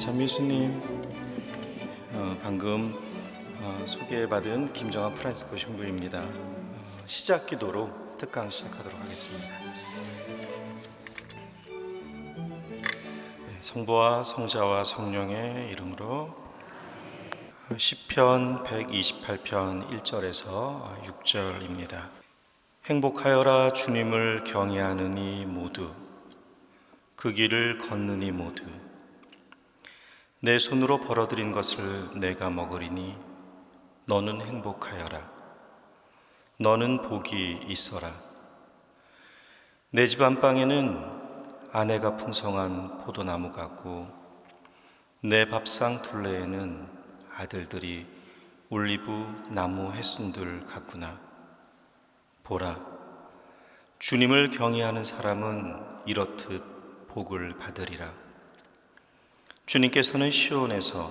참 예수님, 방금 소개받은 김정환 프란시스코 신부입니다. 시작 기도로 특강 시작하도록 하겠습니다. 성부와 성자와 성령의 이름으로 시편 128편 1절에서 6절입니다. 행복하여라 주님을 경외하느니 모두, 그 길을 걷느니 모두. 내 손으로 벌어들인 것을 내가 먹으리니 너는 행복하여라. 너는 복이 있어라. 내 집 안방에는 아내가 풍성한 포도나무 같고 내 밥상 둘레에는 아들들이 올리브 나무 해순들 같구나. 보라, 주님을 경외하는 사람은 이렇듯 복을 받으리라. 주님께서는 시온에서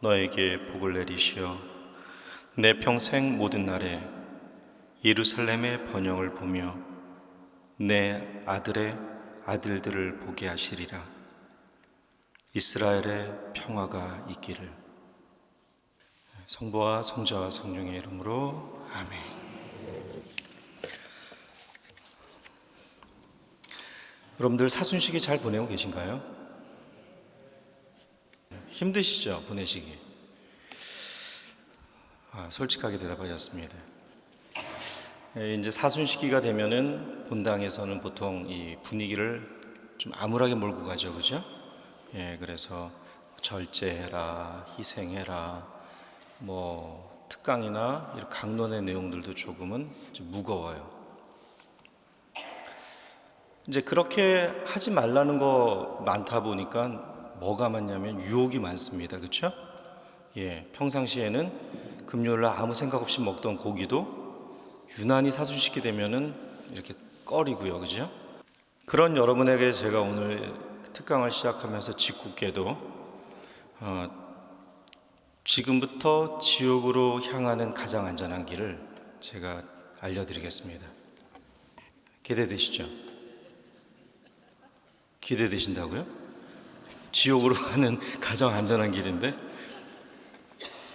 너에게 복을 내리시어 내 평생 모든 날에 예루살렘의 번영을 보며 내 아들의 아들들을 보게 하시리라. 이스라엘의 평화가 있기를. 성부와 성자와 성령의 이름으로 아멘. 여러분들 사순시기 잘 보내고 계신가요? 힘드시죠? 보내시기. 솔직하게 대답하셨습니다. 이제 사순시기가 되면은 본당에서는 보통 이 분위기를 좀 암울하게 몰고 가죠, 그죠? 그래서 절제해라, 희생해라, 뭐 특강이나 이런 강론의 내용들도 조금은 좀 무거워요. 이제 그렇게 하지 말라는 거 많다 보니까 뭐가 많냐면 유혹이 많습니다. 그렇죠? 평상시에는 금요일날 아무 생각 없이 먹던 고기도 유난히 사순시기 되면은 이렇게 꺼리고요. 그죠? 그런 여러분에게 제가 오늘 특강을 시작하면서 짓궂게도 지금부터 지옥으로 향하는 가장 안전한 길을 제가 알려드리겠습니다. 기대되시죠? 기대되신다고요? 지옥으로 가는 가장 안전한 길인데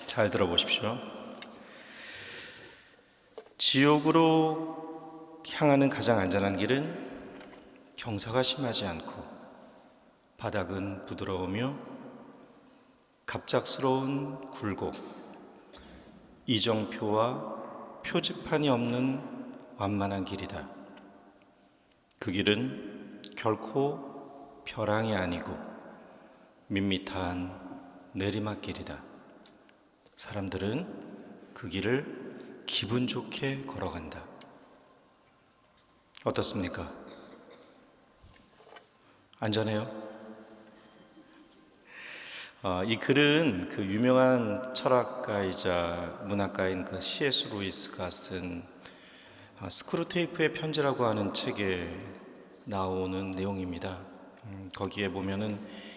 잘 들어보십시오. 지옥으로 향하는 가장 안전한 길은 경사가 심하지 않고 바닥은 부드러우며 갑작스러운 굴곡, 이정표와 표지판이 없는 완만한 길이다. 그 길은 결코 벼랑이 아니고 밋밋한 내리막길이다. 사람들은 그 길을 기분 좋게 걸어간다. 어떻습니까? 안전해요? 이 글은 그 유명한 철학가이자 문학가인 그 C.S. 루이스가 쓴 스크루테이프의 편지라고 하는 책에 나오는 내용입니다. 거기에 보면은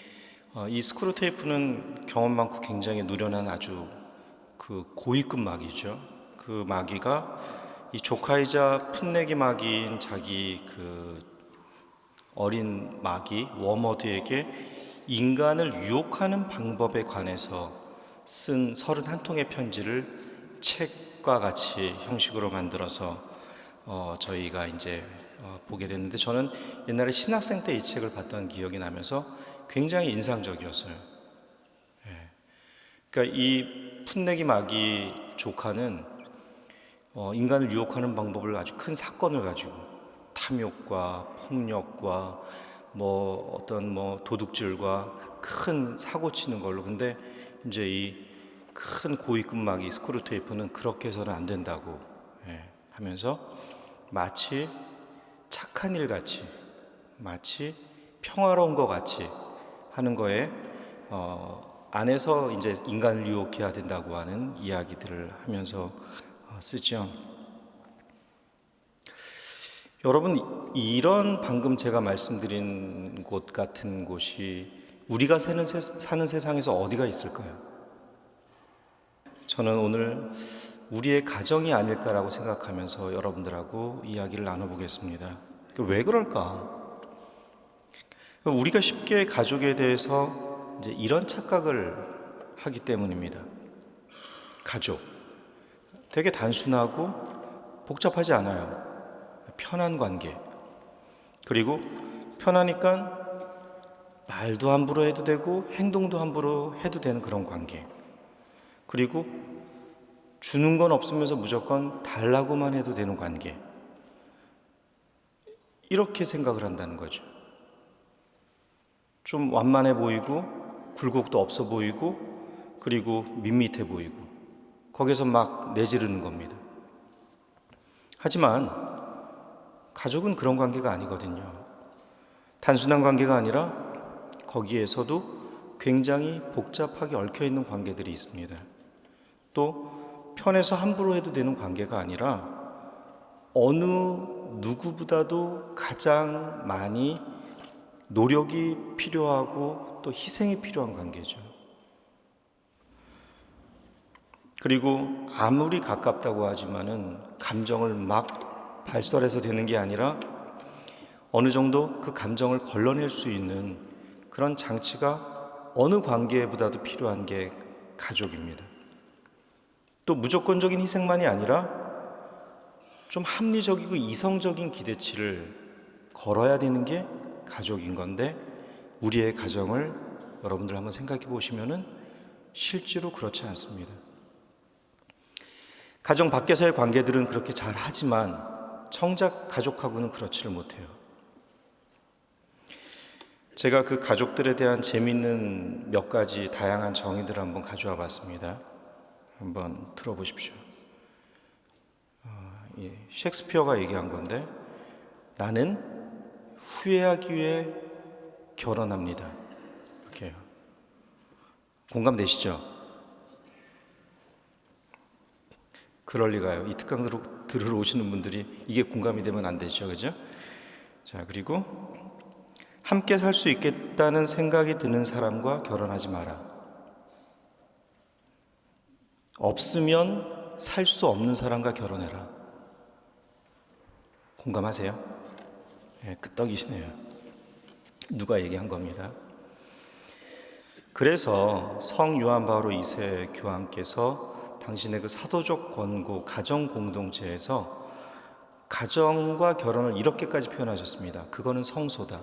이 스크루테이프는 경험 많고 굉장히 노련한 아주 그 고위급 마귀죠. 그 마귀가 이 조카이자 풋내기 마귀인 자기 그 어린 마귀 워머드에게 인간을 유혹하는 방법에 관해서 쓴 31통의 편지를 책과 같이 형식으로 만들어서 저희가 이제 보게 됐는데, 저는 옛날에 신학생 때 이 책을 봤던 기억이 나면서 굉장히 인상적이었어요. 그러니까 이 풋내기 마귀 조카는 인간을 유혹하는 방법을 아주 큰 사건을 가지고 탐욕과 폭력과 어떤 도둑질과 큰 사고 치는 걸로, 근데 이제 이 큰 고위급 마귀 스크루테이프는 그렇게 해서는 안 된다고 하면서 마치 착한 일 같이, 마치 평화로운 것 같이 하는 거에 안에서 이제 인간을 유혹해야 된다고 하는 이야기들을 하면서 쓰죠. 여러분, 이런 방금 제가 말씀드린 곳 같은 곳이 우리가 사는 세상에서 어디가 있을까요? 저는 오늘 우리의 가정이 아닐까라고 생각하면서 여러분들하고 이야기를 나눠보겠습니다. 왜 그럴까? 우리가 쉽게 가족에 대해서 이제 이런 착각을 하기 때문입니다. 가족. 되게 단순하고 복잡하지 않아요. 편한 관계. 그리고 편하니까 말도 함부로 해도 되고 행동도 함부로 해도 되는 그런 관계. 그리고 주는 건 없으면서 무조건 달라고만 해도 되는 관계. 이렇게 생각을 한다는 거죠. 좀 완만해 보이고 굴곡도 없어 보이고 그리고 밋밋해 보이고 거기서 막 내지르는 겁니다. 하지만 가족은 그런 관계가 아니거든요. 단순한 관계가 아니라 거기에서도 굉장히 복잡하게 얽혀있는 관계들이 있습니다. 또 편해서 함부로 해도 되는 관계가 아니라 어느 누구보다도 가장 많이 노력이 필요하고 또 희생이 필요한 관계죠. 그리고 아무리 가깝다고 하지만은 감정을 막 발설해서 되는 게 아니라 어느 정도 그 감정을 걸러낼 수 있는 그런 장치가 어느 관계보다도 필요한 게 가족입니다. 또 무조건적인 희생만이 아니라 좀 합리적이고 이성적인 기대치를 걸어야 되는 게 가족인 건데 우리의 가정을 여러분들 한번 생각해 보시면은 실제로 그렇지 않습니다. 가정 밖에서의 관계들은 그렇게 잘 하지만 정작 가족하고는 그렇지를 못해요. 제가 그 가족들에 대한 재미있는 몇 가지 다양한 정의들을 한번 가져와 봤습니다. 한번 들어보십시오. 셰익스피어가 얘기한 건데 나는 후회하기 위해 결혼합니다. 이렇게 해요. 공감되시죠? 그럴 리가요. 이 특강 들으러 오시는 분들이 이게 공감이 되면 안 되죠. 그죠? 자, 그리고 함께 살 수 있겠다는 생각이 드는 사람과 결혼하지 마라. 없으면 살 수 없는 사람과 결혼해라. 공감하세요? 네, 끄떡이시네요. 누가 얘기한 겁니다. 그래서 성 요한 바오로 2세 교황께서 당신의 그 사도적 권고 가정 공동체에서 가정과 결혼을 이렇게까지 표현하셨습니다. 그거는 성소다.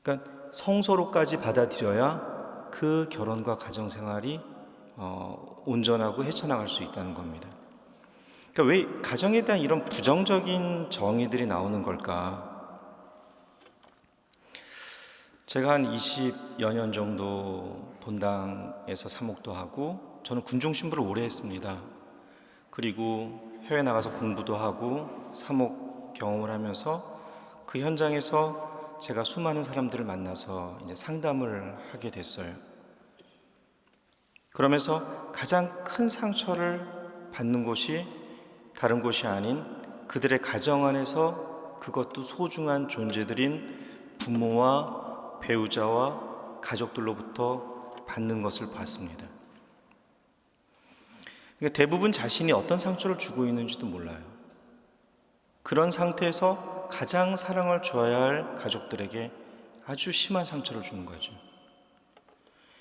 그러니까 성소로까지 받아들여야 그 결혼과 가정 생활이 온전하고 헤쳐나갈 수 있다는 겁니다. 그러니까 왜 가정에 대한 이런 부정적인 정의들이 나오는 걸까? 제가 한 20여 년 정도 본당에서 사목도 하고 저는 군중 신부를 오래 했습니다. 그리고 해외 나가서 공부도 하고 사목 경험을 하면서 그 현장에서 제가 수많은 사람들을 만나서 이제 상담을 하게 됐어요. 그러면서 가장 큰 상처를 받는 곳이 다른 곳이 아닌 그들의 가정 안에서 그것도 소중한 존재들인 부모와 배우자와 가족들로부터 받는 것을 봤습니다. 그러니까 대부분 자신이 어떤 상처를 주고 있는지도 몰라요. 그런 상태에서 가장 사랑을 줘야 할 가족들에게 아주 심한 상처를 주는 거죠.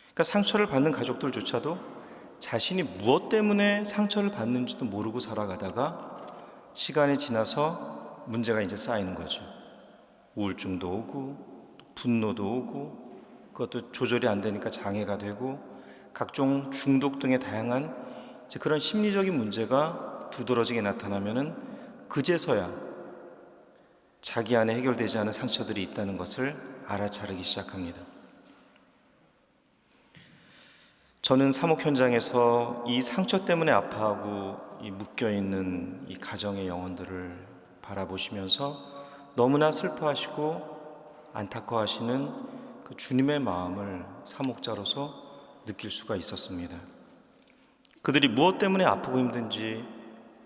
그러니까 상처를 받는 가족들조차도 자신이 무엇 때문에 상처를 받는지도 모르고 살아가다가 시간이 지나서 문제가 이제 쌓이는 거죠. 우울증도 오고 분노도 오고 그것도 조절이 안 되니까 장애가 되고 각종 중독 등의 다양한 그런 심리적인 문제가 두드러지게 나타나면은 그제서야 자기 안에 해결되지 않은 상처들이 있다는 것을 알아차리기 시작합니다. 저는 사목 현장에서 이 상처 때문에 아파하고 이 묶여있는 이 가정의 영혼들을 바라보시면서 너무나 슬퍼하시고 안타까워하시는 그 주님의 마음을 사목자로서 느낄 수가 있었습니다. 그들이 무엇 때문에 아프고 힘든지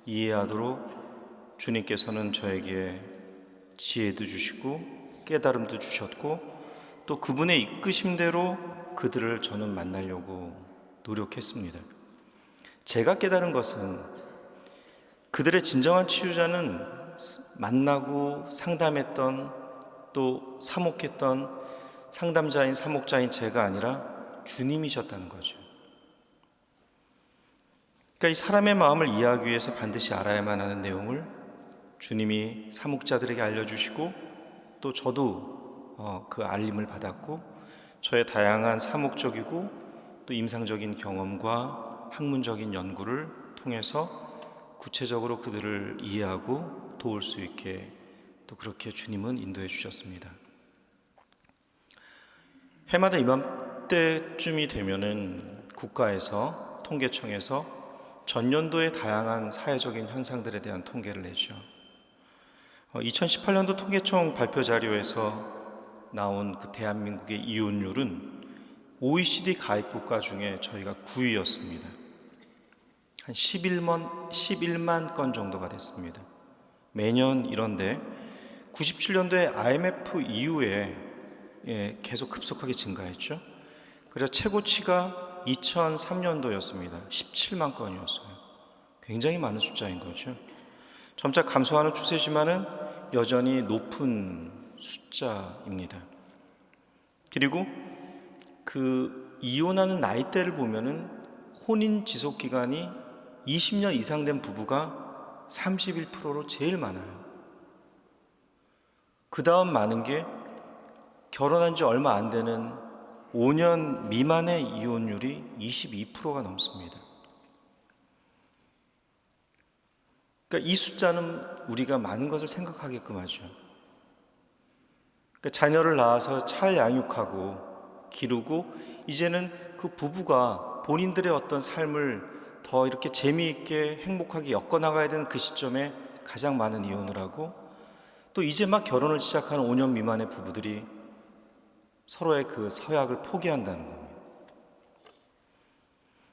이해하도록 주님께서는 저에게 지혜도 주시고 깨달음도 주셨고 또 그분의 이끄심대로 그들을 저는 만나려고 노력했습니다. 제가 깨달은 것은 그들의 진정한 치유자는 만나고 상담했던 또 사목했던 상담자인 사목자인 제가 아니라 주님이셨다는 거죠. 그러니까 이 사람의 마음을 이해하기 위해서 반드시 알아야만 하는 내용을 주님이 사목자들에게 알려주시고, 또 저도 그 알림을 받았고, 저의 다양한 사목적이고 또 임상적인 경험과 학문적인 연구를 통해서 구체적으로 그들을 이해하고 도울 수 있게 또 그렇게 주님은 인도해 주셨습니다. 해마다 이맘때쯤이 되면은 국가에서, 통계청에서 전년도의 다양한 사회적인 현상들에 대한 통계를 내죠. 2018년도 통계청 발표 자료에서 나온 그 대한민국의 이혼율은 OECD 가입 국가 중에 저희가 9위였습니다. 한 11만 건 정도가 됐습니다. 매년 이런데 97년도에 IMF 이후에 계속 급속하게 증가했죠. 그래서 최고치가 2003년도였습니다. 17만 건이었어요. 굉장히 많은 숫자인 거죠. 점차 감소하는 추세지만은 여전히 높은 숫자입니다. 그리고 그 이혼하는 나이대를 보면은 혼인 지속 기간이 20년 이상 된 부부가 31%로 제일 많아요. 그 다음 많은 게 결혼한 지 얼마 안 되는 5년 미만의 이혼율이 22%가 넘습니다. 그러니까 이 숫자는 우리가 많은 것을 생각하게끔 하죠. 그러니까 자녀를 낳아서 잘 양육하고 기르고 이제는 그 부부가 본인들의 어떤 삶을 더 이렇게 재미있게 행복하게 엮어나가야 되는 그 시점에 가장 많은 이혼을 하고, 또 이제 막 결혼을 시작하는 5년 미만의 부부들이 서로의 그 서약을 포기한다는 겁니다.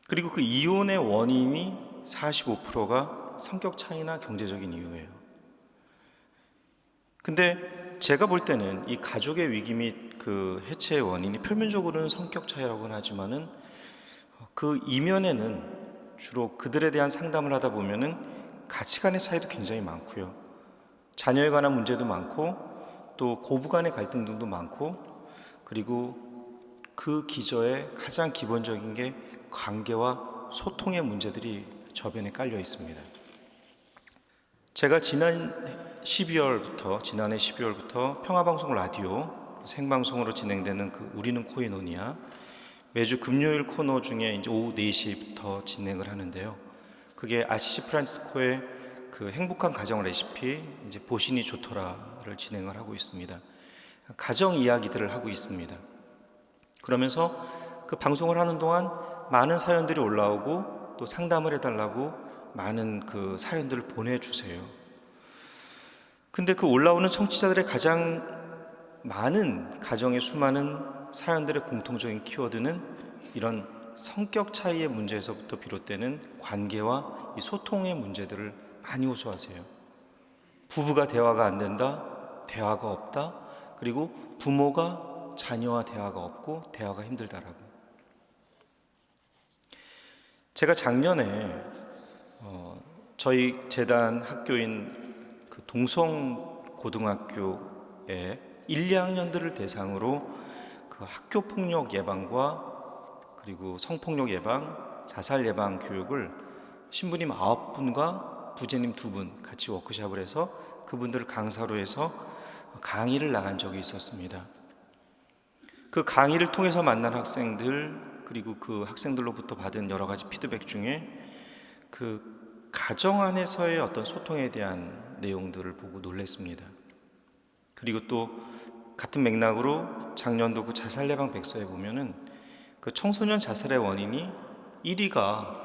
그리고 그 이혼의 원인이 45%가 성격 차이나 경제적인 이유예요. 근데 제가 볼 때는 이 가족의 위기 및 그 해체의 원인이 표면적으로는 성격 차이라고는 하지만은 그 이면에는 주로 그들에 대한 상담을 하다 보면은 가치관의 차이도 굉장히 많고요. 자녀에 관한 문제도 많고 또 고부 간의 갈등 등도 많고, 그리고 그 기저에 가장 기본적인 게 관계와 소통의 문제들이 저변에 깔려 있습니다. 제가 지난해 12월부터 평화방송 라디오 생방송으로 진행되는 그 우리는 코이노니아 매주 금요일 코너 중에 이제 오후 4시부터 진행을 하는데요. 그게 아시시 프란시스코의 그 행복한 가정 레시피 이제 보시니 좋더라를 진행을 하고 있습니다. 가정 이야기들을 하고 있습니다. 그러면서 그 방송을 하는 동안 많은 사연들이 올라오고 또 상담을 해달라고 많은 그 사연들을 보내주세요. 근데 그 올라오는 청취자들의 가장 많은 가정의 수많은 사연들의 공통적인 키워드는 이런 성격 차이의 문제에서부터 비롯되는 관계와 이 소통의 문제들을 많이 호소하세요. 부부가 대화가 안 된다, 대화가 없다, 그리고 부모가 자녀와 대화가 없고 대화가 힘들다라고. 제가 작년에 저희 재단 학교인 그 동성고등학교에 1, 2학년들을 대상으로 그 학교 폭력 예방과 그리고 성폭력 예방, 자살 예방 교육을 신부님 9분과 부제님 2분 같이 워크숍을 해서 그분들을 강사로 해서 강의를 나간 적이 있었습니다. 그 강의를 통해서 만난 학생들, 그리고 그 학생들로부터 받은 여러 가지 피드백 중에 그 가정 안에서의 어떤 소통에 대한 내용들을 보고 놀랐습니다. 그리고 또 같은 맥락으로 작년도 그 자살 예방 백서에 보면은 그 청소년 자살의 원인이 1위가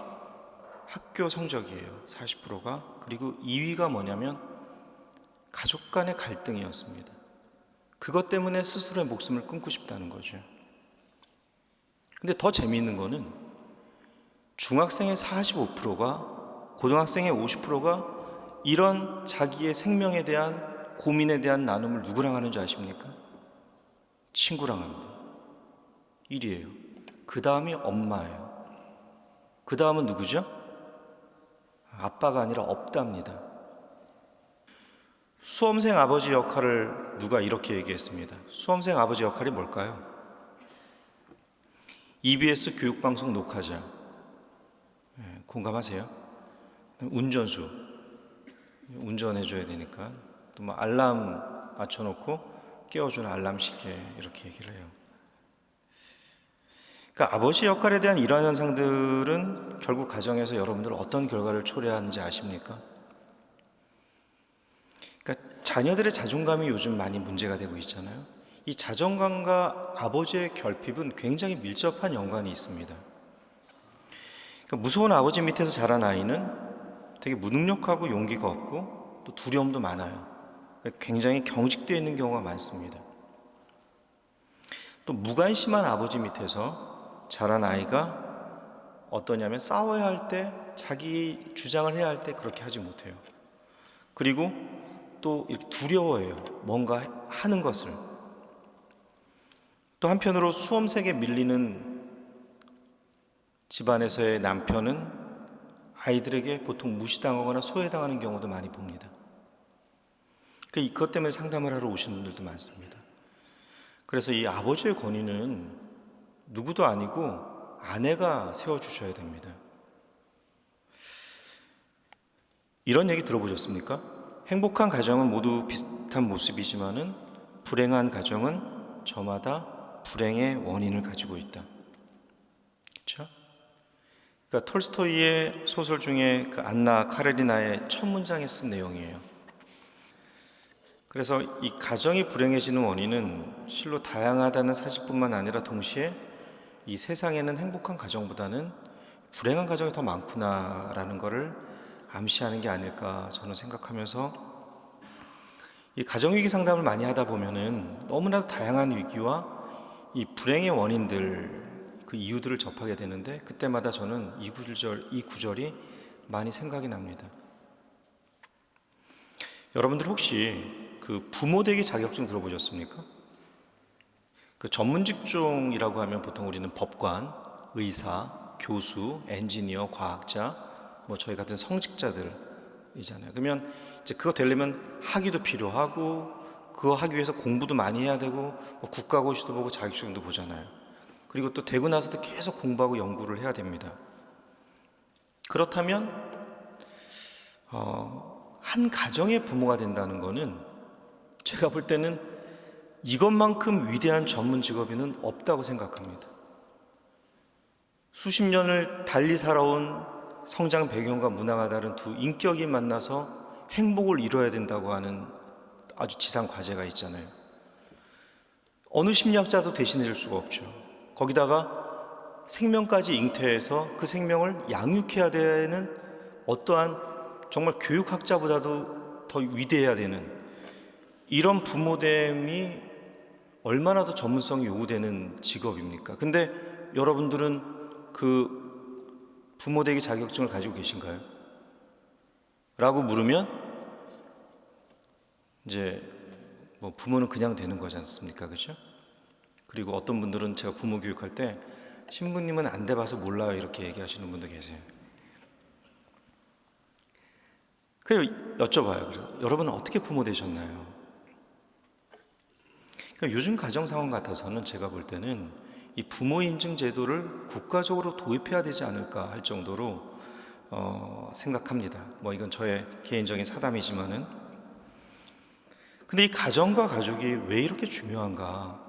학교 성적이에요. 40%가. 그리고 2위가 뭐냐면 가족 간의 갈등이었습니다. 그것 때문에 스스로의 목숨을 끊고 싶다는 거죠. 근데 더 재미있는 거는 중학생의 45%가, 고등학생의 50%가 이런 자기의 생명에 대한 고민에 대한 나눔을 누구랑 하는지 아십니까? 친구랑 합니다. 1위예요. 그 다음이 엄마예요. 그 다음은 누구죠? 아빠가 아니라 없답니다. 수험생 아버지 역할을 누가 이렇게 얘기했습니다. 수험생 아버지 역할이 뭘까요? EBS 교육방송 녹화자. 공감하세요? 운전수. 운전해줘야 되니까. 또 뭐 알람 맞춰놓고 깨워주는 알람 시계 이렇게 얘기를 해요. 그러니까 아버지 역할에 대한 이러한 현상들은 결국 가정에서 여러분들 어떤 결과를 초래하는지 아십니까? 그러니까 자녀들의 자존감이 요즘 많이 문제가 되고 있잖아요. 이 자존감과 아버지의 결핍은 굉장히 밀접한 연관이 있습니다. 그러니까 무서운 아버지 밑에서 자란 아이는 되게 무능력하고 용기가 없고 또 두려움도 많아요. 굉장히 경직되어 있는 경우가 많습니다. 또 무관심한 아버지 밑에서 자란 아이가 어떠냐면 싸워야 할 때, 자기 주장을 해야 할 때 그렇게 하지 못해요. 그리고 또 이렇게 두려워해요. 뭔가 하는 것을. 또 한편으로 수험생에 밀리는 집안에서의 남편은 아이들에게 보통 무시당하거나 소외당하는 경우도 많이 봅니다. 그것 때문에 상담을 하러 오시는 분들도 많습니다. 그래서 이 아버지의 권위는 누구도 아니고 아내가 세워주셔야 됩니다. 이런 얘기 들어보셨습니까? 행복한 가정은 모두 비슷한 모습이지만은 불행한 가정은 저마다 불행의 원인을 가지고 있다. 그렇죠? 그러니까 톨스토이의 소설 중에 그 안나 카레리나의 첫 문장에 쓴 내용이에요. 그래서 이 가정이 불행해지는 원인은 실로 다양하다는 사실뿐만 아니라 동시에 이 세상에는 행복한 가정보다는 불행한 가정이 더 많구나라는 것을 암시하는 게 아닐까 저는 생각하면서 이 가정위기 상담을 많이 하다 보면은 너무나도 다양한 위기와 이 불행의 원인들, 그 이유들을 접하게 되는데 그때마다 저는 이 구절이 많이 생각이 납니다. 여러분들 혹시 그 부모되기 자격증 들어보셨습니까? 그 전문 직종이라고 하면 보통 우리는 법관, 의사, 교수, 엔지니어, 과학자, 뭐 저희 같은 성직자들이잖아요. 그러면 이제 그거 되려면 학위도 필요하고 그거 하기 위해서 공부도 많이 해야 되고 뭐 국가고시도 보고 자격증도 보잖아요. 그리고 또 되고 나서도 계속 공부하고 연구를 해야 됩니다. 그렇다면 한 가정의 부모가 된다는 거는 제가 볼 때는 이것만큼 위대한 전문 직업인은 없다고 생각합니다. 수십 년을 달리 살아온 성장 배경과 문화가 다른 두 인격이 만나서 행복을 이뤄야 된다고 하는 아주 지상 과제가 있잖아요. 어느 심리학자도 대신해 줄 수가 없죠. 거기다가 생명까지 잉태해서 그 생명을 양육해야 되는 어떠한 정말 교육학자보다도 더 위대해야 되는 이런 부모됨이 얼마나 더 전문성이 요구되는 직업입니까? 근데 여러분들은 그 부모되기 자격증을 가지고 계신가요? 라고 물으면 이제 뭐 부모는 그냥 되는 거지 않습니까? 그렇죠? 그리고 어떤 분들은 제가 부모 교육할 때 신부님은 안 돼봐서 몰라요 이렇게 얘기하시는 분도 계세요. 그래서 여쭤봐요. 여러분은 어떻게 부모 되셨나요? 그러니까 요즘 가정 상황 같아서는 제가 볼 때는 이 부모 인증 제도를 국가적으로 도입해야 되지 않을까 할 정도로 생각합니다. 뭐 이건 저의 개인적인 사담이지만은 근데 이 가정과 가족이 왜 이렇게 중요한가?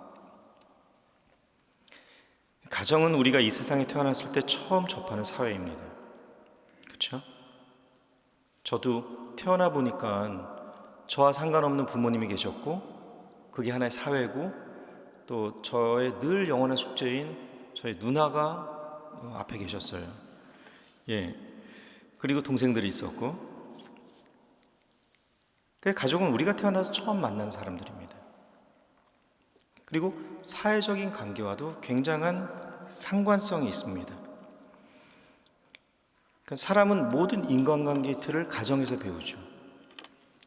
가정은 우리가 이 세상에 태어났을 때 처음 접하는 사회입니다. 그렇죠? 저도 태어나 보니까 저와 상관없는 부모님이 계셨고 그게 하나의 사회고 또 저의 늘 영원한 숙제인 저희 누나가 앞에 계셨어요. 예. 그리고 동생들이 있었고 가족은 우리가 태어나서 처음 만나는 사람들입니다. 그리고 사회적인 관계와도 굉장한 상관성이 있습니다. 그러니까 사람은 모든 인간관계의 틀을 가정에서 배우죠.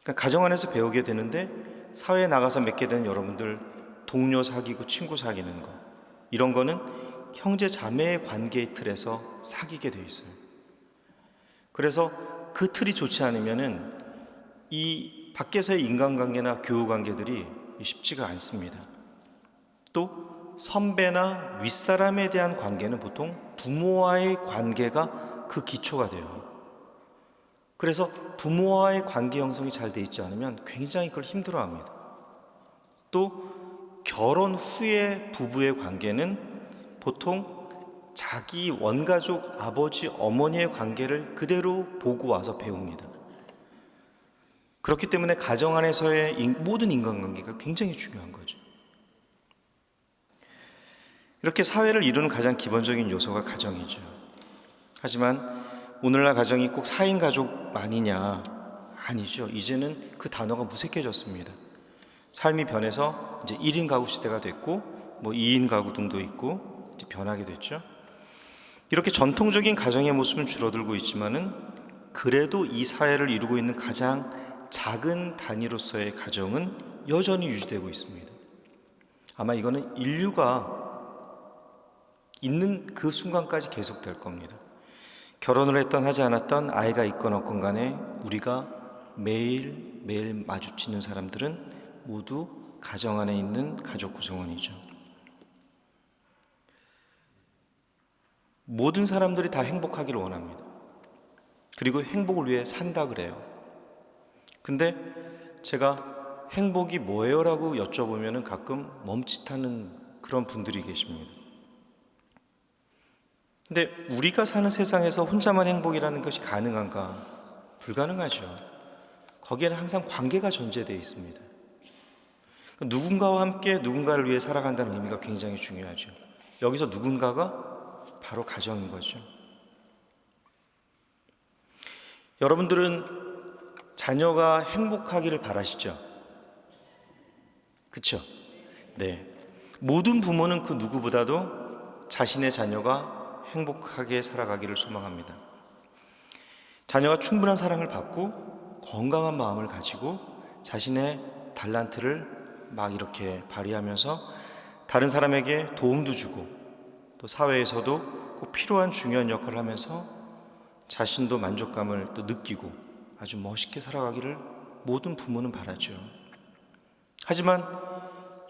그러니까 가정 안에서 배우게 되는데 사회에 나가서 맺게 되는 여러분들 동료 사귀고 친구 사귀는 거 이런 거는 형제 자매의 관계의 틀에서 사귀게 돼 있어요. 그래서 그 틀이 좋지 않으면은 이 밖에서의 인간관계나 교우관계들이 쉽지가 않습니다. 또 선배나 윗사람에 대한 관계는 보통 부모와의 관계가 그 기초가 돼요. 그래서 부모와의 관계 형성이 잘 돼 있지 않으면 굉장히 그걸 힘들어합니다. 또 결혼 후의 부부의 관계는 보통 자기 원가족 아버지 어머니의 관계를 그대로 보고 와서 배웁니다. 그렇기 때문에 가정 안에서의 모든 인간관계가 굉장히 중요한 거죠. 이렇게 사회를 이루는 가장 기본적인 요소가 가정이죠. 하지만 오늘날 가정이 꼭 4인 가족만이냐? 아니죠. 이제는 그 단어가 무색해졌습니다. 삶이 변해서 이제 1인 가구 시대가 됐고 2인 가구 등도 있고 이제 변하게 됐죠. 이렇게 전통적인 가정의 모습은 줄어들고 있지만은 그래도 이 사회를 이루고 있는 가장 작은 단위로서의 가정은 여전히 유지되고 있습니다. 아마 이거는 인류가 있는 그 순간까지 계속될 겁니다. 결혼을 했던 하지 않았던, 아이가 있건 없건 간에 우리가 매일 마주치는 사람들은 모두 가정 안에 있는 가족 구성원이죠. 모든 사람들이 다 행복하기를 원합니다. 그리고 행복을 위해 산다 그래요. 근데 제가 행복이 뭐예요? 라고 여쭤보면 가끔 멈칫하는 그런 분들이 계십니다. 근데 우리가 사는 세상에서 혼자만 행복이라는 것이 가능한가? 불가능하죠. 거기에는 항상 관계가 전제되어 있습니다. 누군가와 함께 누군가를 위해 살아간다는 의미가 굉장히 중요하죠. 여기서 누군가가 바로 가정인 거죠. 여러분들은 자녀가 행복하기를 바라시죠? 그렇죠? 네. 모든 부모는 그 누구보다도 자신의 자녀가 행복하게 살아가기를 소망합니다. 자녀가 충분한 사랑을 받고 건강한 마음을 가지고 자신의 달란트를 막 이렇게 발휘하면서 다른 사람에게 도움도 주고 또 사회에서도 꼭 필요한 중요한 역할을 하면서 자신도 만족감을 또 느끼고 아주 멋있게 살아가기를 모든 부모는 바라죠. 하지만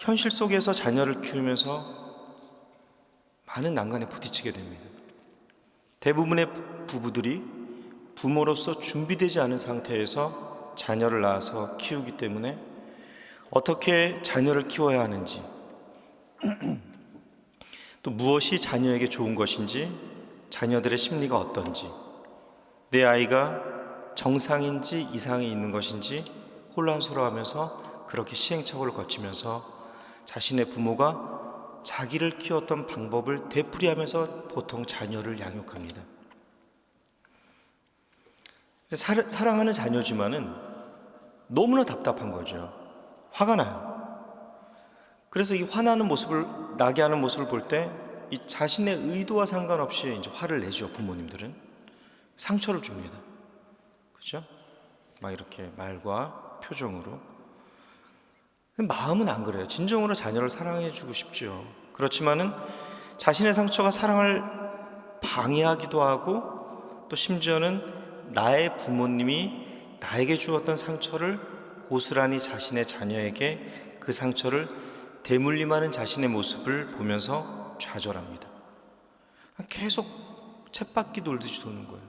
현실 속에서 자녀를 키우면서 많은 난관에 부딪히게 됩니다. 대부분의 부부들이 부모로서 준비되지 않은 상태에서 자녀를 낳아서 키우기 때문에 어떻게 자녀를 키워야 하는지 또 무엇이 자녀에게 좋은 것인지, 자녀들의 심리가 어떤지, 내 아이가 정상인지 이상이 있는 것인지 혼란스러워하면서 그렇게 시행착오를 거치면서 자신의 부모가 자기를 키웠던 방법을 되풀이하면서 보통 자녀를 양육합니다. 사랑하는 자녀지만은 너무나 답답한 거죠. 화가 나요. 그래서 이 화나는 모습을, 나게 하는 모습을 볼 때 이 자신의 의도와 상관없이 이제 화를 내죠. 부모님들은 상처를 줍니다. 그렇죠? 막 이렇게 말과 표정으로. 마음은 안 그래요. 진정으로 자녀를 사랑해주고 싶죠. 그렇지만은 자신의 상처가 사랑을 방해하기도 하고 또 심지어는 나의 부모님이 나에게 주었던 상처를 고스란히 자신의 자녀에게 그 상처를 대물림하는 자신의 모습을 보면서 좌절합니다. 계속 쳇바퀴 돌듯이 도는 거예요.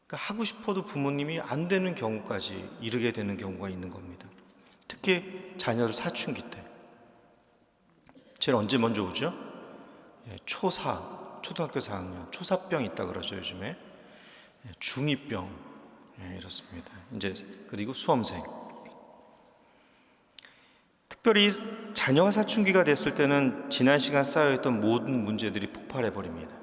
그러니까 하고 싶어도 부모님이 안 되는 경우까지 이르게 되는 경우가 있는 겁니다. 특히 자녀들 사춘기 때. 제일 언제 먼저 오죠? 초등학교 4학년, 초사병 있다 그러죠, 요즘에. 중2병, 이렇습니다. 이제, 그리고 수험생. 특별히 자녀가 사춘기가 됐을 때는 지난 시간 쌓여있던 모든 문제들이 폭발해 버립니다.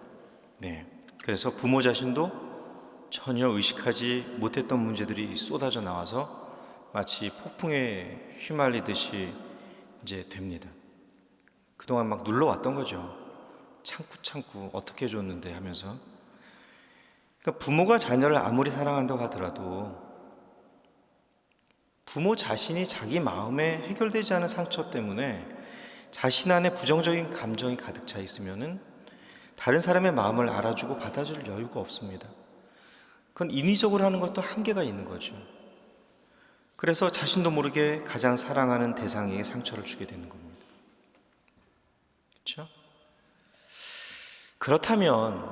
네. 그래서 부모 자신도 전혀 의식하지 못했던 문제들이 쏟아져 나와서 마치 폭풍에 휘말리듯이 이제 됩니다. 그동안 막 눌러왔던 거죠. 참고 어떻게 해줬는데 하면서. 그러니까 부모가 자녀를 아무리 사랑한다고 하더라도 부모 자신이 자기 마음에 해결되지 않은 상처 때문에 자신 안에 부정적인 감정이 가득 차 있으면은 다른 사람의 마음을 알아주고 받아줄 여유가 없습니다. 그건 인위적으로 하는 것도 한계가 있는 거죠. 그래서 자신도 모르게 가장 사랑하는 대상에게 상처를 주게 되는 겁니다. 그렇죠? 그렇다면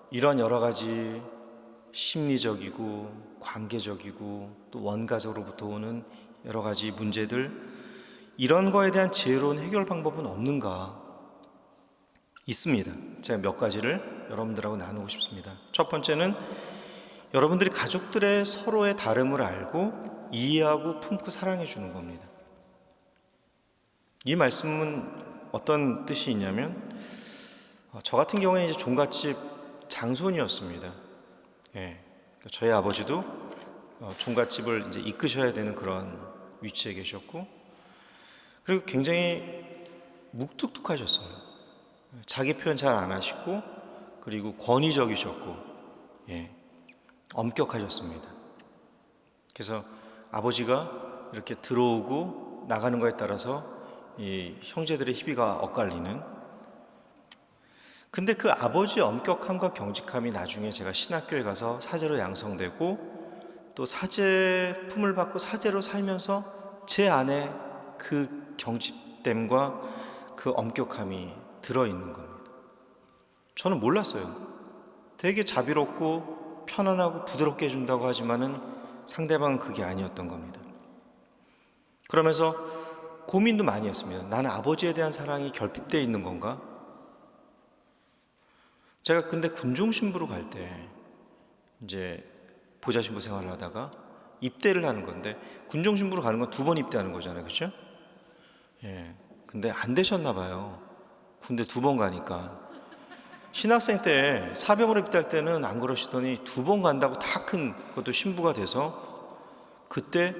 이런 여러 가지 심리적이고 관계적이고 또 원가적으로부터 오는 여러 가지 문제들, 이런 거에 대한 지혜로운 해결 방법은 없는가? 있습니다. 제가 몇 가지를 여러분들하고 나누고 싶습니다. 첫 번째는 여러분들이 가족들의 서로의 다름을 알고 이해하고 품고 사랑해 주는 겁니다. 이 말씀은 어떤 뜻이 있냐면, 저 같은 경우에 이제 종갓집 장손이었습니다. 예, 저희 아버지도 종갓집을 이제 이끄셔야 되는 그런 위치에 계셨고, 그리고 굉장히 묵뚝뚝하셨어요. 자기 표현 잘 안 하시고, 그리고 권위적이셨고, 예, 엄격하셨습니다. 그래서 아버지가 이렇게 들어오고 나가는 거에 따라서 이 형제들의 희비가 엇갈리는, 근데 그 아버지의 엄격함과 경직함이 나중에 제가 신학교에 가서 사제로 양성되고 또 사제 품을 받고 사제로 살면서 제 안에 그 경직됨과 그 엄격함이 들어있는 겁니다. 저는 몰랐어요. 되게 자비롭고 편안하고 부드럽게 해준다고 하지만은 상대방은 그게 아니었던 겁니다. 그러면서 고민도 많이 했습니다. 나는 아버지에 대한 사랑이 결핍되어 있는 건가? 제가 근데 군종신부로 갈 때 이제 보좌신부 생활을 하다가 입대를 하는 건데, 군종신부로 가는 건 2번 입대하는 거잖아요, 그렇죠? 예. 근데 안 되셨나 봐요. 군대 2번 가니까. 신학생 때 사병으로 입대할 때는 안 그러시더니 2번 간다고 다 큰 것도 신부가 돼서 그때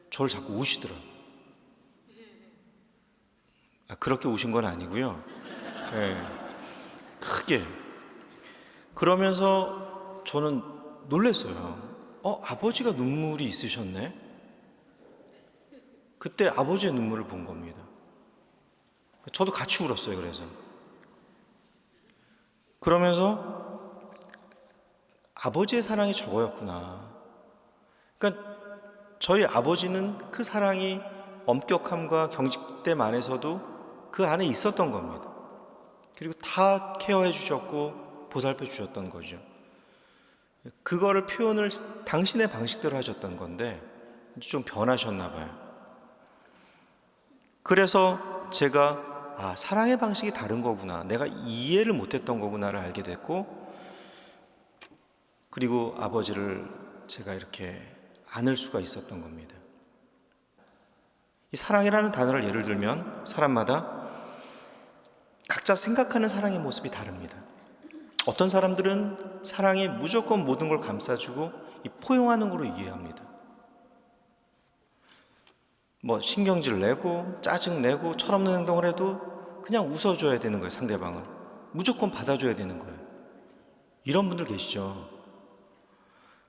저를 자꾸 우시더라고요. 그렇게 우신 건 아니고요. 예. 크게. 그러면서 저는 놀랐어요. 아버지가 눈물이 있으셨네? 그때 아버지의 눈물을 본 겁니다. 저도 같이 울었어요. 그러면서 아버지의 사랑이 저거였구나. 그러니까 저희 아버지는 그 사랑이 엄격함과 경직됨 안에서도 그 안에 있었던 겁니다. 그리고 다 케어해 주셨고 보살펴 주셨던 거죠. 그거를 표현을 당신의 방식대로 하셨던 건데 좀 변하셨나 봐요. 그래서 제가 사랑의 방식이 다른 거구나, 내가 이해를 못했던 거구나를 알게 됐고, 그리고 아버지를 제가 이렇게 안을 수가 있었던 겁니다. 이 사랑이라는 단어를 예를 들면 사람마다 각자 생각하는 사랑의 모습이 다릅니다. 어떤 사람들은 사랑이 무조건 모든 걸 감싸주고 포용하는 걸로 이해합니다. 신경질 내고 짜증 내고 철없는 행동을 해도 그냥 웃어줘야 되는 거예요. 상대방은 무조건 받아줘야 되는 거예요. 이런 분들 계시죠.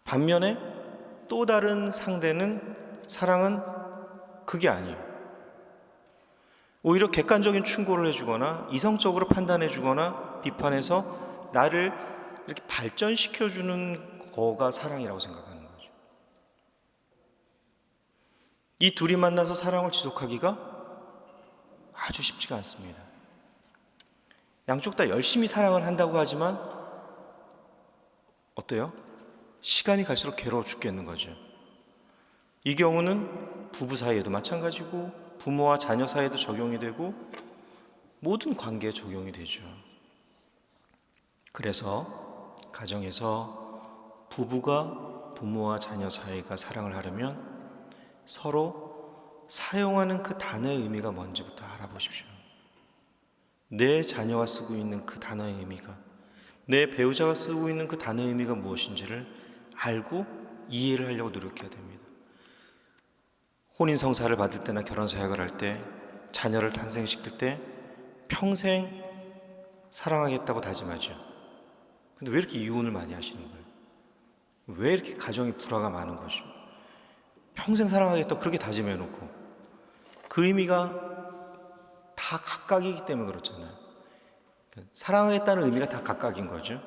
반면에 또 다른 상대는, 사랑은 그게 아니에요. 오히려 객관적인 충고를 해주거나 이성적으로 판단해주거나 비판해서 나를 이렇게 발전시켜주는 거가 사랑이라고 생각하는 거죠. 이 둘이 만나서 사랑을 지속하기가 아주 쉽지가 않습니다. 양쪽 다 열심히 사랑을 한다고 하지만 어때요? 시간이 갈수록 괴로워 죽겠는 거죠. 이 경우는 부부 사이에도 마찬가지고 부모와 자녀 사이에도 적용이 되고 모든 관계에 적용이 되죠. 그래서 가정에서 부부가 부모와 자녀 사이가 사랑을 하려면 서로 사용하는 그 단어의 의미가 뭔지부터 알아보십시오. 내 자녀가 쓰고 있는 그 단어의 의미가, 내 배우자가 쓰고 있는 그 단어의 의미가 무엇인지를 알고 이해를 하려고 노력해야 됩니다. 혼인성사를 받을 때나 결혼사역을 할 때, 자녀를 탄생시킬 때 평생 사랑하겠다고 다짐하죠. 근데 왜 이렇게 이혼을 많이 하시는 거예요? 왜 이렇게 가정이 불화가 많은 거죠? 평생 사랑하겠다고 그렇게 다짐해놓고 그 의미가 다 각각이기 때문에 그렇잖아요. 사랑하겠다는 의미가 다 각각인 거죠.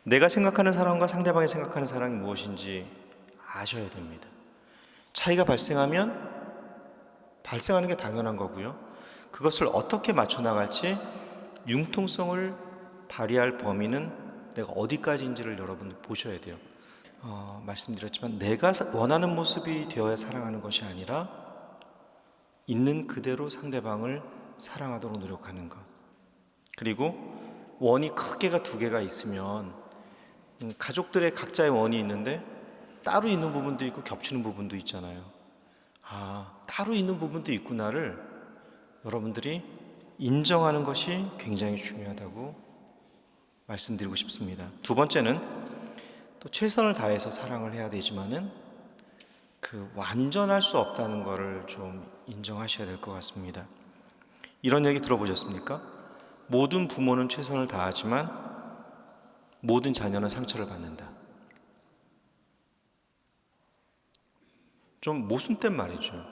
내가 생각하는 사랑과 상대방이 생각하는 사랑이 무엇인지 아셔야 됩니다. 차이가 발생하면 발생하는 게 당연한 거고요. 그것을 어떻게 맞춰 나갈지 융통성을 발휘할 범위는 내가 어디까지인지를 여러분 보셔야 돼요. 말씀드렸지만 내가 원하는 모습이 되어야 사랑하는 것이 아니라 있는 그대로 상대방을 사랑하도록 노력하는 것. 그리고 원이 크게가 두 개가 있으면 가족들의 각자의 원이 있는데 따로 있는 부분도 있고 겹치는 부분도 있잖아요. 따로 있는 부분도 있구나를 여러분들이 인정하는 것이 굉장히 중요하다고 말씀드리고 싶습니다. 두 번째는 또 최선을 다해서 사랑을 해야 되지만은 완전할 수 없다는 것을 좀 인정하셔야 될 것 같습니다. 이런 얘기 들어보셨습니까? 모든 부모는 최선을 다하지만 모든 자녀는 상처를 받는다. 좀 모순된 말이죠.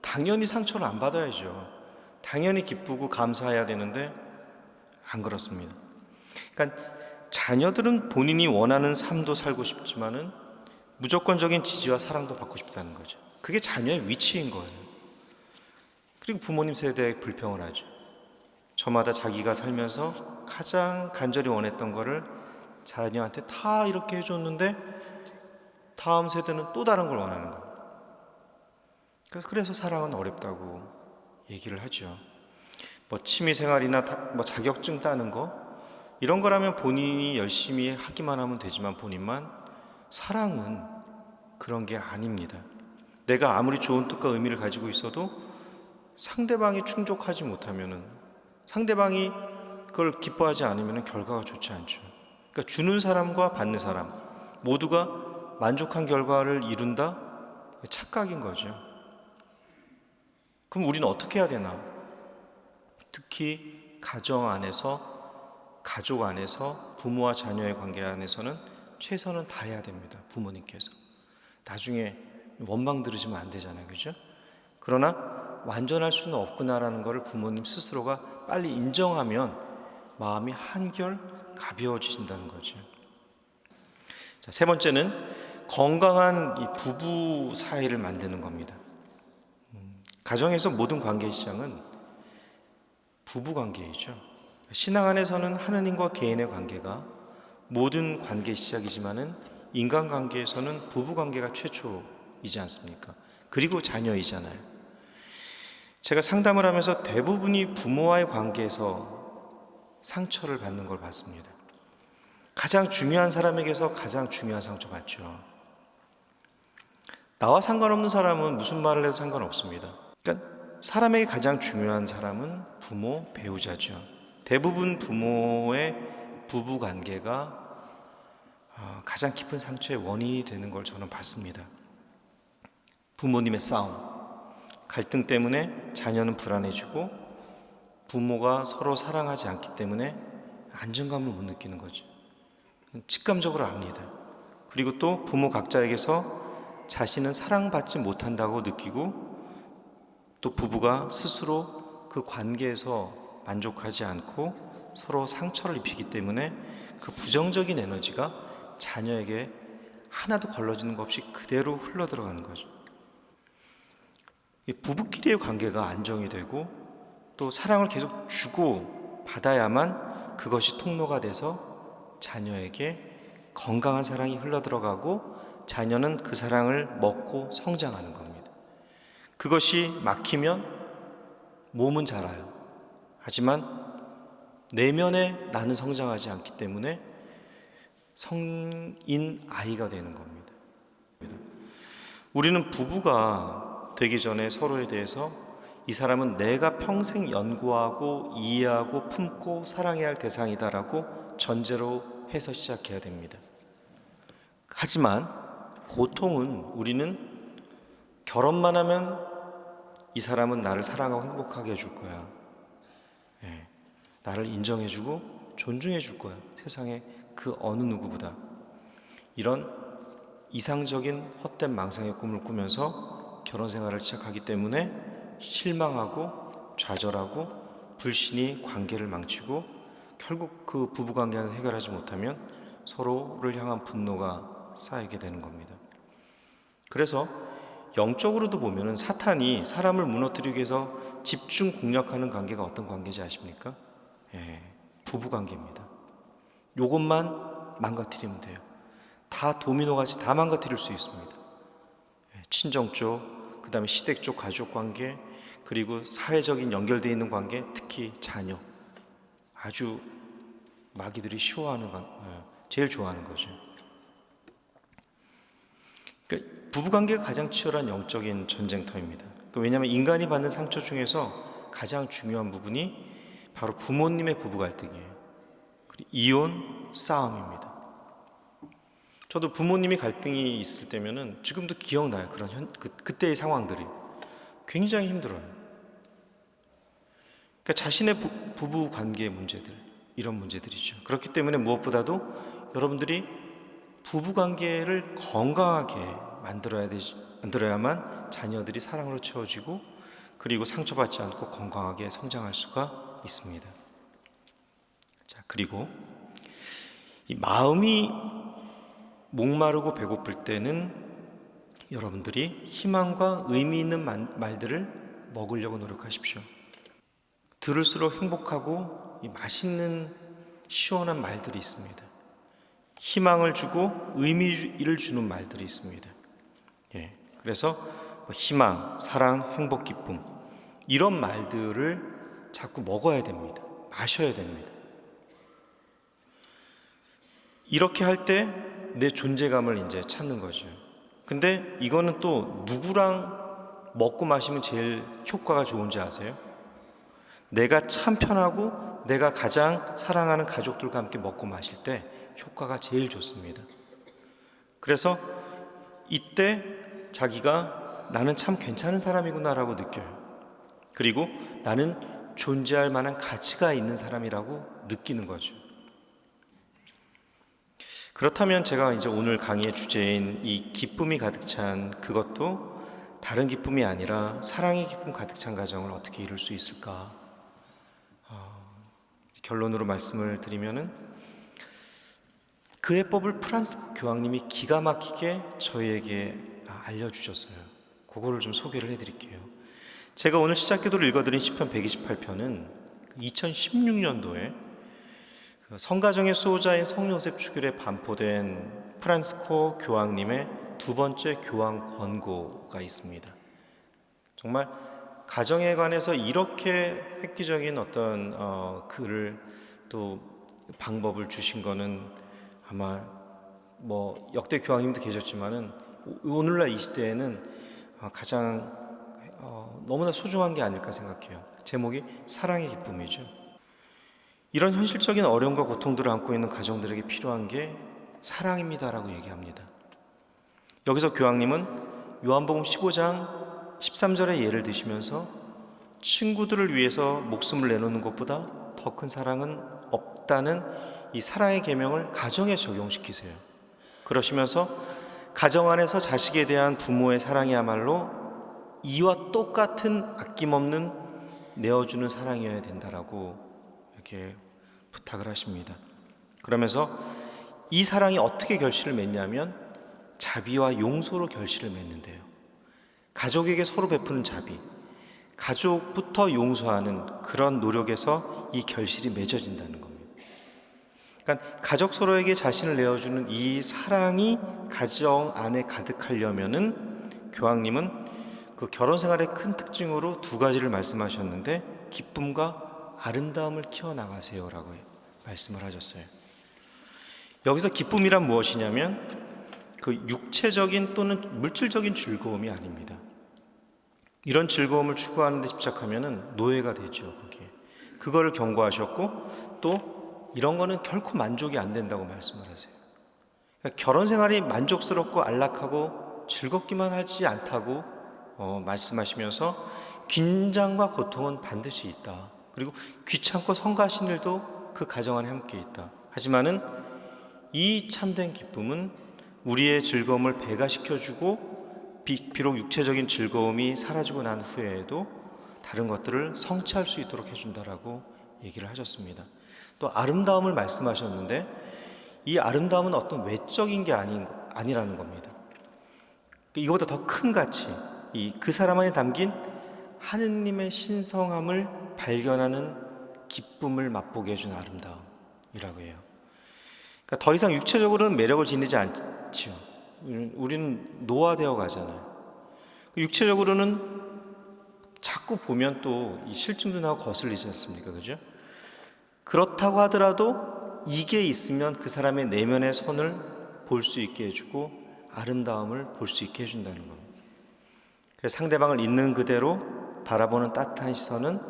당연히 상처를 안 받아야죠. 당연히 기쁘고 감사해야 되는데 안 그렇습니다. 그러니까 자녀들은 본인이 원하는 삶도 살고 싶지만은 무조건적인 지지와 사랑도 받고 싶다는 거죠. 그게 자녀의 위치인 거예요. 그리고 부모님 세대에 불평을 하죠. 저마다 자기가 살면서 가장 간절히 원했던 거를 자녀한테 다 이렇게 해줬는데 다음 세대는 또 다른 걸 원하는 거예요. 그래서 사랑은 어렵다고 얘기를 하죠. 취미생활이나 자격증 따는 거 이런 거라면 본인이 열심히 하기만 하면 되지만 본인만 사랑은 그런 게 아닙니다. 내가 아무리 좋은 뜻과 의미를 가지고 있어도 상대방이 충족하지 못하면은 상대방이 그걸 기뻐하지 않으면 결과가 좋지 않죠. 그러니까 주는 사람과 받는 사람 모두가 만족한 결과를 이룬다? 착각인 거죠. 그럼 우리는 어떻게 해야 되나? 특히 가정 안에서, 가족 안에서, 부모와 자녀의 관계 안에서는 최선은 다해야 됩니다. 부모님께서. 나중에 원망 들으시면 안 되잖아요. 그죠? 그러나 완전할 수는 없구나라는 것을 부모님 스스로가 빨리 인정하면 마음이 한결 가벼워지신다는 거죠. 자, 세 번째는 건강한 이 부부 사이를 만드는 겁니다. 가정에서 모든 관계의 시작은 부부 관계이죠. 신앙 안에서는 하느님과 개인의 관계가 모든 관계의 시작이지만은 인간관계에서는 부부 관계가 최초이지 않습니까? 그리고 자녀이잖아요. 제가 상담을 하면서 대부분이 부모와의 관계에서 상처를 받는 걸 봤습니다. 가장 중요한 사람에게서 가장 중요한 상처 받죠. 나와 상관없는 사람은 무슨 말을 해도 상관없습니다. 그러니까 사람에게 가장 중요한 사람은 부모, 배우자죠. 대부분 부모의 부부 관계가 가장 깊은 상처의 원인이 되는 걸 저는 봤습니다. 부모님의 싸움, 갈등 때문에 자녀는 불안해지고 부모가 서로 사랑하지 않기 때문에 안정감을 못 느끼는 거죠. 직감적으로 압니다. 그리고 또 부모 각자에게서 자신은 사랑받지 못한다고 느끼고 또 부부가 스스로 그 관계에서 만족하지 않고 서로 상처를 입히기 때문에 그 부정적인 에너지가 자녀에게 하나도 걸러지는 것 없이 그대로 흘러들어가는 거죠. 부부끼리의 관계가 안정이 되고 또 사랑을 계속 주고 받아야만 그것이 통로가 돼서 자녀에게 건강한 사랑이 흘러들어가고 자녀는 그 사랑을 먹고 성장하는 겁니다. 그것이 막히면 몸은 자라요. 하지만 내면에 나는 성장하지 않기 때문에 성인 아이가 되는 겁니다. 우리는 부부가 되기 전에 서로에 대해서 이 사람은 내가 평생 연구하고 이해하고 품고 사랑해야 할 대상이다라고 전제로 해서 시작해야 됩니다. 하지만 보통은 우리는 결혼만 하면 이 사람은 나를 사랑하고 행복하게 해줄 거야. 나를 인정해주고 존중해줄 거야. 세상에 그 어느 누구보다. 이런 이상적인 헛된 망상의 꿈을 꾸면서 결혼 생활을 시작하기 때문에 실망하고 좌절하고 불신이 관계를 망치고 결국 그 부부관계를 해결하지 못하면 서로를 향한 분노가 쌓이게 되는 겁니다. 그래서 영적으로도 보면은 사탄이 사람을 무너뜨리기 위해서 집중 공략하는 관계가 어떤 관계인지 아십니까? 부부 관계입니다. 요것만 망가뜨리면 돼요. 다 도미노같이 다 망가뜨릴 수 있습니다. 친정 쪽, 그 다음에 시댁 쪽 가족 관계, 그리고 사회적인 연결되어 있는 관계, 특히 자녀. 아주 마귀들이 제일 좋아하는 거죠. 그러니까 부부관계가 가장 치열한 영적인 전쟁터입니다. 왜냐하면 인간이 받는 상처 중에서 가장 중요한 부분이 바로 부모님의 부부 갈등이에요. 그리고 이혼, 싸움입니다. 저도 부모님이 갈등이 있을 때면은 지금도 기억나요. 그때의 상황들이 굉장히 힘들어요. 그러니까 자신의 부부 관계의 문제들, 이런 문제들이죠. 그렇기 때문에 무엇보다도 여러분들이 부부 관계를 건강하게 만들어야만 자녀들이 사랑으로 채워지고 그리고 상처받지 않고 건강하게 성장할 수가 있습니다. 자, 그리고 이 마음이 목마르고 배고플 때는 여러분들이 희망과 의미 있는 말들을 먹으려고 노력하십시오. 들을수록 행복하고 맛있는 시원한 말들이 있습니다. 희망을 주고 의미를 주는 말들이 있습니다. 그래서 희망, 사랑, 행복, 기쁨 이런 말들을 자꾸 먹어야 됩니다. 마셔야 됩니다. 이렇게 할 때 내 존재감을 이제 찾는 거죠. 근데 이거는 또 누구랑 먹고 마시면 제일 효과가 좋은지 아세요? 내가 참 편하고 내가 가장 사랑하는 가족들과 함께 먹고 마실 때 효과가 제일 좋습니다. 그래서 이때 자기가 나는 참 괜찮은 사람이구나라고 느껴요. 그리고 나는 존재할 만한 가치가 있는 사람이라고 느끼는 거죠. 그렇다면 제가 이제 오늘 강의의 주제인 이 기쁨이 가득 찬 그것도 다른 기쁨이 아니라 사랑의 기쁨 가득 찬 가정을 어떻게 이룰 수 있을까? 결론으로 말씀을 드리면은 그 해법을 프란스 교황님이 기가 막히게 저희에게 알려주셨어요. 그거를 좀 소개를 해드릴게요. 제가 오늘 시작기도를 읽어드린 시편 128편은 2016년도에 성가정의 수호자인 성요셉 주길에 반포된 프란스코 교황님의 두 번째 교황 권고가 있습니다. 정말 가정에 관해서 이렇게 획기적인 어떤 글을 또 방법을 주신 거는 아마 역대 교황님도 계셨지만은 오늘날 이 시대에는 가장 너무나 소중한 게 아닐까 생각해요. 제목이 사랑의 기쁨이죠. 이런 현실적인 어려움과 고통들을 안고 있는 가정들에게 필요한 게 사랑입니다라고 얘기합니다. 여기서 교황님은 요한복음 15장 13절의 예를 드시면서 친구들을 위해서 목숨을 내놓는 것보다 더 큰 사랑은 없다는 이 사랑의 계명을 가정에 적용시키세요. 그러시면서 가정 안에서 자식에 대한 부모의 사랑이야말로 이와 똑같은 아낌없는 내어주는 사랑이어야 된다라고 이렇게 부탁을 하십니다. 그러면서 이 사랑이 어떻게 결실을 맺냐면 자비와 용서로 결실을 맺는데요. 가족에게 서로 베푸는 자비, 가족부터 용서하는 그런 노력에서 이 결실이 맺어진다는 겁니다. 그러니까 가족 서로에게 자신을 내어주는 이 사랑이 가정 안에 가득하려면은 교황님은 그 결혼 생활의 큰 특징으로 두 가지를 말씀하셨는데 기쁨과 아름다움을 키워나가세요라고 말씀을 하셨어요. 여기서 기쁨이란 무엇이냐면 그 육체적인 또는 물질적인 즐거움이 아닙니다. 이런 즐거움을 추구하는 데 집착하면 노예가 되죠. 거기에. 그거를 경고하셨고 또 이런 거는 결코 만족이 안 된다고 말씀을 하세요. 그러니까 결혼 생활이 만족스럽고 안락하고 즐겁기만 하지 않다고 말씀하시면서 긴장과 고통은 반드시 있다. 그리고 귀찮고 성가신 일도 그 가정 안에 함께 있다. 하지만은 이 참된 기쁨은 우리의 즐거움을 배가시켜주고 비록 육체적인 즐거움이 사라지고 난 후에도 다른 것들을 성취할 수 있도록 해준다라고 얘기를 하셨습니다. 또 아름다움을 말씀하셨는데 이 아름다움은 어떤 외적인 게 아니라는 겁니다. 이거보다 더 큰 가치, 그 사람 안에 담긴 하느님의 신성함을 발견하는 기쁨을 맛보게 해준 아름다움이라고 해요. 그러니까 더 이상 육체적으로는 매력을 지니지 않지요. 우리는 노화되어 가잖아요. 육체적으로는 자꾸 보면 또 이 실증도 나고 거슬리지 않습니까? 그죠? 그렇다고 하더라도 이게 있으면 그 사람의 내면의 선을 볼 수 있게 해주고 아름다움을 볼 수 있게 해준다는 겁니다. 그래서 상대방을 있는 그대로 바라보는 따뜻한 시선은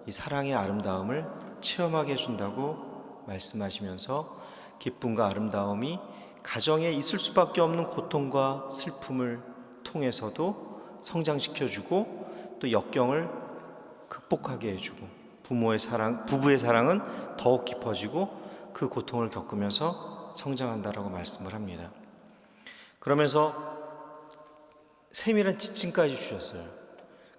이 사랑의 아름다움을 체험하게 해준다고 말씀하시면서 기쁨과 아름다움이 가정에 있을 수밖에 없는 고통과 슬픔을 통해서도 성장시켜주고 또 역경을 극복하게 해주고 부부의 사랑은 더욱 깊어지고 그 고통을 겪으면서 성장한다라고 말씀을 합니다. 그러면서 세밀한 지침까지 주셨어요.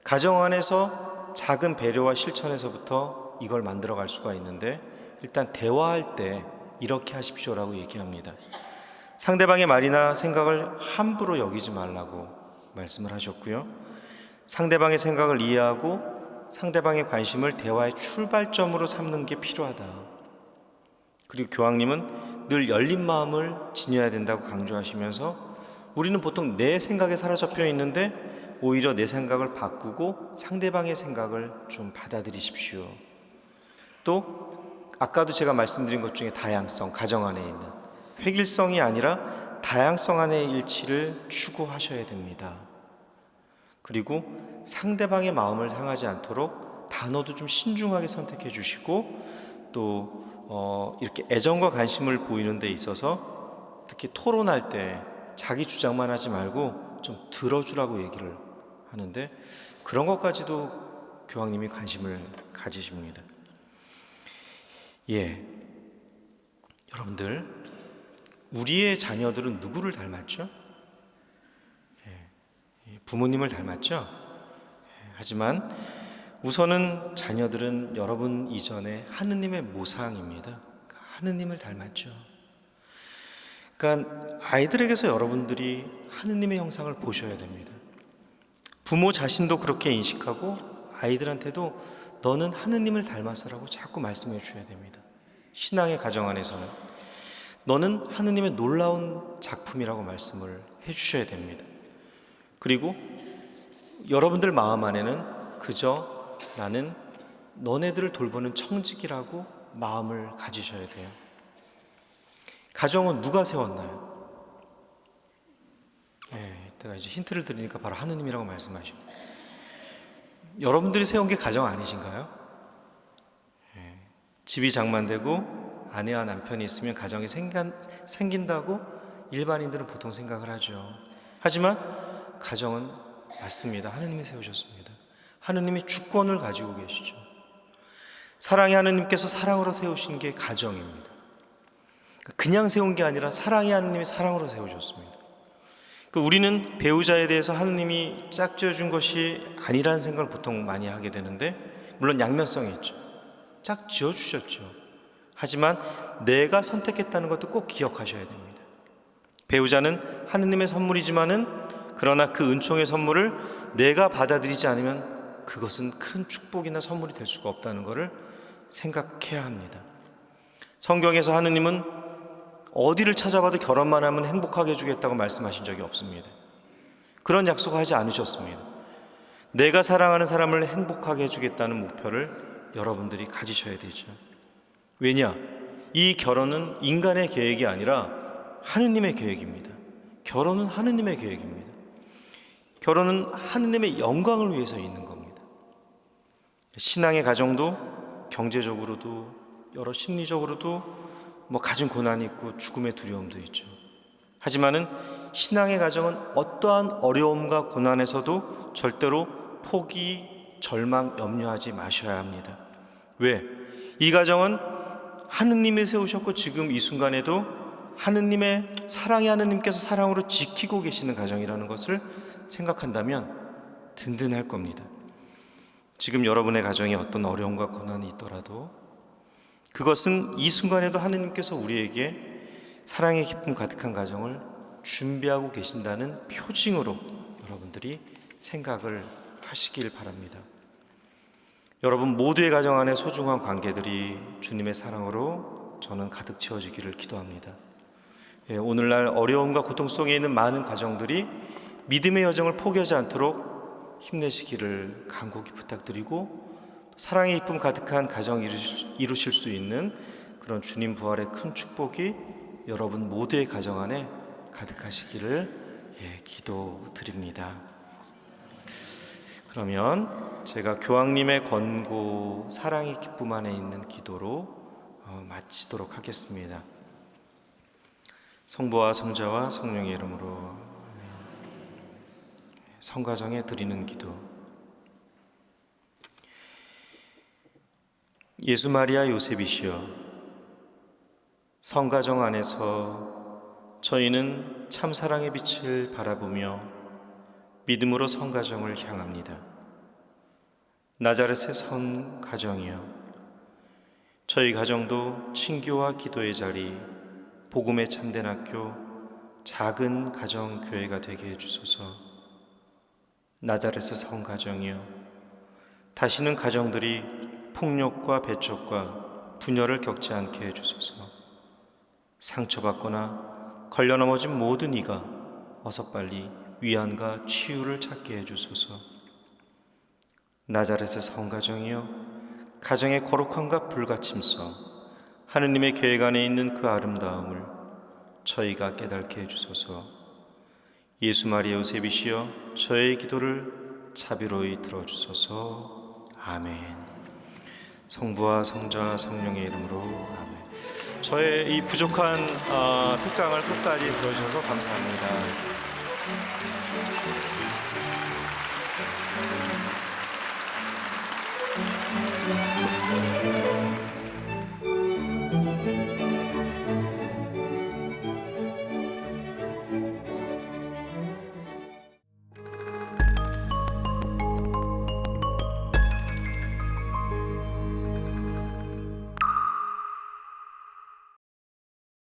가정 안에서 작은 배려와 실천에서부터 이걸 만들어갈 수가 있는데 일단 대화할 때 이렇게 하십시오라고 얘기합니다. 상대방의 말이나 생각을 함부로 여기지 말라고 말씀을 하셨고요. 상대방의 생각을 이해하고 상대방의 관심을 대화의 출발점으로 삼는 게 필요하다. 그리고 교황님은 늘 열린 마음을 지녀야 된다고 강조하시면서 우리는 보통 내 생각에 사로잡혀 있는데 오히려 내 생각을 바꾸고 상대방의 생각을 좀 받아들이십시오. 또 아까도 제가 말씀드린 것 중에 다양성, 가정 안에 있는 획일성이 아니라 다양성 안의 일치를 추구하셔야 됩니다. 그리고 상대방의 마음을 상하지 않도록 단어도 좀 신중하게 선택해 주시고 또 이렇게 애정과 관심을 보이는 데 있어서 특히 토론할 때 자기 주장만 하지 말고 좀 들어주라고 얘기를 하는데 그런 것까지도 교황님이 관심을 가지십니다. 여러분들 우리의 자녀들은 누구를 닮았죠? 부모님을 닮았죠? 하지만 우선은 자녀들은 여러분 이전에 하느님의 모상입니다. 하느님을 닮았죠. 그러니까 아이들에게서 여러분들이 하느님의 형상을 보셔야 됩니다. 부모 자신도 그렇게 인식하고 아이들한테도 너는 하느님을 닮았어라고 자꾸 말씀해 주셔야 됩니다. 신앙의 가정 안에서는 너는 하느님의 놀라운 작품이라고 말씀을 해 주셔야 됩니다. 그리고 여러분들 마음 안에는 그저 나는 너네들을 돌보는 청직이라고 마음을 가지셔야 돼요. 가정은 누가 세웠나요? 이따가 이제 힌트를 드리니까 바로 하느님이라고 말씀하시고 여러분들이 세운 게 가정 아니신가요? 집이 장만되고 아내와 남편이 있으면 가정이 생긴다고 일반인들은 보통 생각을 하죠. 하지만 가정은 맞습니다. 하느님이 세우셨습니다. 하느님이 주권을 가지고 계시죠. 사랑의 하느님께서 사랑으로 세우신 게 가정입니다. 그냥 세운 게 아니라 사랑의 하느님이 사랑으로 세우셨습니다. 우리는 배우자에 대해서 하느님이 짝지어준 것이 아니라는 생각을 보통 많이 하게 되는데 물론 양면성이 있죠. 짝지어 주셨죠. 하지만 내가 선택했다는 것도 꼭 기억하셔야 됩니다. 배우자는 하느님의 선물이지만은 그러나 그 은총의 선물을 내가 받아들이지 않으면 그것은 큰 축복이나 선물이 될 수가 없다는 것을 생각해야 합니다. 성경에서 하느님은 어디를 찾아봐도 결혼만 하면 행복하게 해주겠다고 말씀하신 적이 없습니다. 그런 약속을 하지 않으셨습니다. 내가 사랑하는 사람을 행복하게 해주겠다는 목표를 여러분들이 가지셔야 되죠. 왜냐? 이 결혼은 인간의 계획이 아니라 하느님의 계획입니다. 결혼은 하느님의 계획입니다. 결혼은 하느님의 영광을 위해서 있는 겁니다. 신앙의 가정도 경제적으로도 여러 심리적으로도 가진 고난이 있고 죽음의 두려움도 있죠. 하지만은 신앙의 가정은 어떠한 어려움과 고난에서도 절대로 포기, 절망, 염려하지 마셔야 합니다. 왜? 이 가정은 하느님이 세우셨고 지금 이 순간에도 하느님의 사랑의 하느님께서 사랑으로 지키고 계시는 가정이라는 것을 생각한다면 든든할 겁니다. 지금 여러분의 가정에 어떤 어려움과 고난이 있더라도 그것은 이 순간에도 하느님께서 우리에게 사랑의 기쁨 가득한 가정을 준비하고 계신다는 표징으로 여러분들이 생각을 하시길 바랍니다. 여러분 모두의 가정 안에 소중한 관계들이 주님의 사랑으로 저는 가득 채워지기를 기도합니다. 오늘날 어려움과 고통 속에 있는 많은 가정들이 믿음의 여정을 포기하지 않도록 힘내시기를 간곡히 부탁드리고, 사랑의 기쁨 가득한 가정 이루실 수 있는 그런 주님 부활의 큰 축복이 여러분 모두의 가정 안에 가득하시기를 기도드립니다. 그러면 제가 교황님의 권고 사랑의 기쁨 안에 있는 기도로 마치도록 하겠습니다. 성부와 성자와 성령의 이름으로. 성가정에 드리는 기도. 예수 마리아 요셉이시여, 성가정 안에서 저희는 참사랑의 빛을 바라보며 믿음으로 성가정을 향합니다. 나자렛의 성가정이여, 저희 가정도 친교와 기도의 자리, 복음의 참된 학교, 작은 가정교회가 되게 해주소서. 나자렛의 성가정이여, 다시는 가정들이 폭력과 배척과 분열을 겪지 않게 해주소서. 상처받거나 걸려 넘어진 모든 이가 어서 빨리 위안과 치유를 찾게 해주소서. 나자렛의 성가정이여, 가정의 거룩함과 불가침성, 하느님의 계획 안에 있는 그 아름다움을 저희가 깨닫게 해주소서. 예수 마리아 요셉이시여, 저의 기도를 자비로이 들어주소서. 아멘. 성부와 성자와 성령의 이름으로 아멘. 저의 이 부족한 특강을 끝까지 들어주셔서 감사합니다.